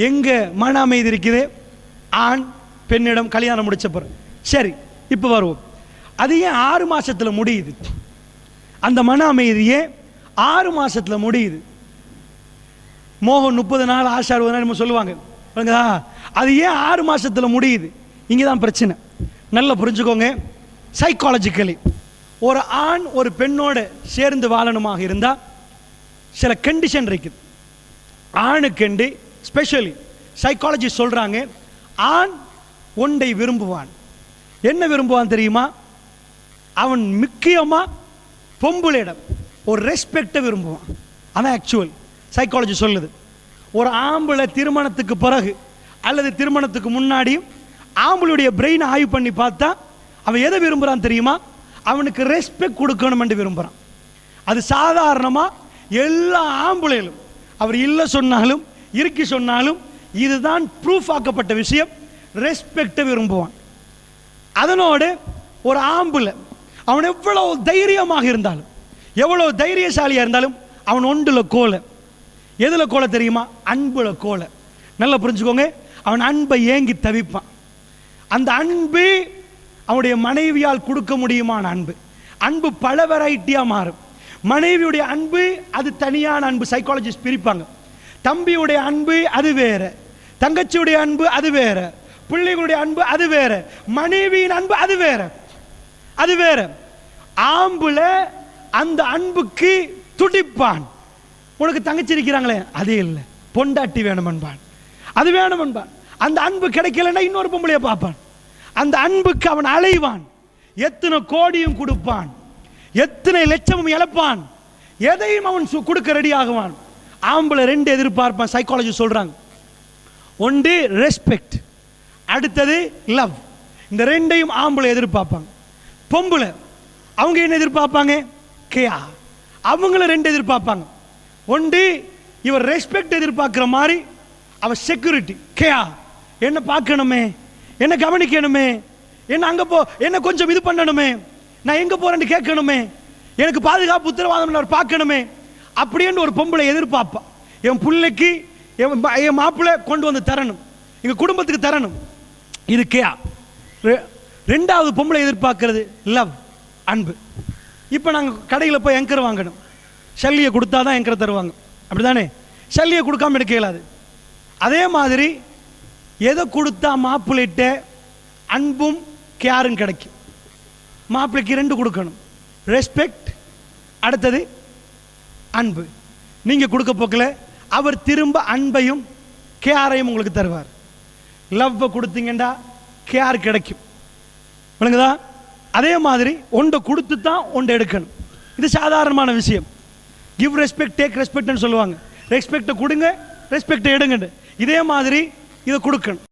எங்கே மன அமைதி இருக்குது? ஆண் பெண்ணிடம் கல்யாணம் முடிச்ச பிறகு. சரி, இப்போ வருவோம். அது ஏன் 6 மாதத்தில் முடியுது? அந்த மன அமைதியே 6 மாதத்தில் முடியுது. மோகம் 30 நாள், ஆசை 60 நாள் நம்ம சொல்லுவாங்க. அது ஏன் 6 மாதத்தில் முடியுது? இங்கே தான் பிரச்சனை. நல்லா புரிஞ்சுக்கோங்க. சைக்காலஜிக்கலி ஒரு ஆண் ஒரு பெண்ணோட சேர்ந்து வாழணுமாக இருந்தால் சில கண்டிஷன் இருக்குது. ஆணுக்கெண்டு ஸ்பெஷலி சைக்காலஜி சொல்கிறாங்க, ஆண் ஒன்றை விரும்புவான். என்ன விரும்புவான் தெரியுமா? அவன் முக்கியமாக பொம்புளிடம் ஒரு ரெஸ்பெக்டை விரும்புவான். அதான் ஆக்சுவல் சைக்காலஜி சொல்லுது. ஒரு ஆம்பளை திருமணத்துக்கு பிறகு அல்லது திருமணத்துக்கு முன்னாடியும் ஆம்பளுடைய பிரெயினை ஆய்வு பண்ணி பார்த்தா அவன் எதை விரும்புகிறான் தெரியுமா? அவனுக்கு ரெஸ்பெக்ட் கொடுக்கணும் என்று விரும்புகிறான். அது சாதாரணமாக எல்லா ஆம்பளையிலும் அவர் இல்லை சொன்னாலும் இறுக்கி சொன்னாலும் இதுதான் ப்ரூஃப் ஆக்கப்பட்ட விஷயம். ரெஸ்பெக்டை விரும்புவான். அதனோடு ஒரு ஆம்பளை அவன் எவ்வளோ தைரியமாக இருந்தாலும் எவ்வளோ தைரியசாலியாக இருந்தாலும் அவன் ஒன்றில் கோலை. எதில் கோலை தெரியுமா? அன்புல கோலை. நல்லா புரிஞ்சுக்கோங்க. அவன் அன்பை ஏங்கி தவிப்பான். அந்த அன்பு அவனுடைய மனைவியால் கொடுக்க முடியுமான அன்பு. அன்பு பல வெரைட்டியாக மாறும். மனைவியுடைய அன்பு அது தனியான அன்பு. சைக்காலஜிஸ்ட் பிரிப்பாங்க. தம்பியுடைய அன்பு அது வேற, தங்கச்சியுடைய அன்பு அது வேற, பிள்ளைகளுடைய அன்பு அது வேற, மனைவியின் அன்பு அது வேற. அது வேற. ஆம்புல அந்த அன்புக்கு துடிப்பான். உனக்கு தங்கச்சி இருக்கிறாங்களே, அதே இல்லை, பொண்டாட்டி வேணும் என்பான். அது வேணும் என்பான். அந்த அன்பு கிடைக்கலன்னா இன்னொரு பொம்பளைய பார்ப்பான். அந்த அன்புக்கு அவன் அலைவான். எத்தனை கோடியும் கொடுப்பான், எத்தனை லட்சமும் இழப்பான், எதையும் அவன் கொடுக்க ரெடி ஆகுவான். ஆம்பளை 2 எதிர்பார்ப்பான். சைக்காலஜி சொல்றாங்க, ஒன்று ரெஸ்பெக்ட், அடுத்தது லவ். இந்த 2ஐயும் ஆம்பளை எதிர்பார்ப்பாங்க. பொம்பளை அவங்க என்ன எதிர்பார்ப்பாங்க? கேயா. அவங்கள 2 எதிர்பார்ப்பாங்க. ஒன்று இவர் ரெஸ்பெக்ட் எதிர்பார்க்கிற மாதிரி அவர் செக்யூரிட்டி கேயா, என்ன பார்க்கணுமே, என்ன கவனிக்கணுமே, என்ன அங்கே போ, என்ன கொஞ்சம் இது பண்ணணுமே, நான் எங்கே போறேன்னு கேட்கணுமே, எனக்கு பாதுகாப்பு உத்தரவாதம் அவர் பார்க்கணுமே அப்படின்னு ஒரு பொம்பளை எதிர்பார்ப்பா. என் பிள்ளைக்கு என் மாப்பிள்ளை கொண்டு வந்து தரணும், எங்க குடும்பத்துக்கு தரணும். இது கேயா. 2வது பொம்பளை எதிர்பார்க்கிறது லவ், அன்பு. இப்போ நாங்கள் கடையில் போய் எங்கர் வாங்கணும், சல்லியை கொடுத்தா தான் எங்கரை தருவாங்க, அப்படிதானே? சல்லியை கொடுக்காம எடுக்க இயலாது. அதே மாதிரி எதை கொடுத்தா மாப்பிள்ளைகிட்ட அன்பும் கேரும் கிடைக்கும்? மாப்பிள்ளைக்கு 2 கொடுக்கணும், ரெஸ்பெக்ட், அடுத்தது அன்பு. நீங்கள் கொடுக்க போக்கல அவர் திரும்ப அன்பையும் கேரையும் உங்களுக்கு தருவார். லவ்வை கொடுத்தீங்கன்னா கேர் கிடைக்கும். விளங்குதா? அதே மாதிரி ஒன்றை கொடுத்து தான் ஒன்றை எடுக்கணும். இது சாதாரணமான விஷயம். கிவ் ரெஸ்பெக்ட் டேக் ரெஸ்பெக்ட்னு சொல்லுவாங்க. ரெஸ்பெக்டை கொடுங்க, ரெஸ்பெக்டை எடுங்க. இதே மாதிரி இதை கொடுக்கணும்.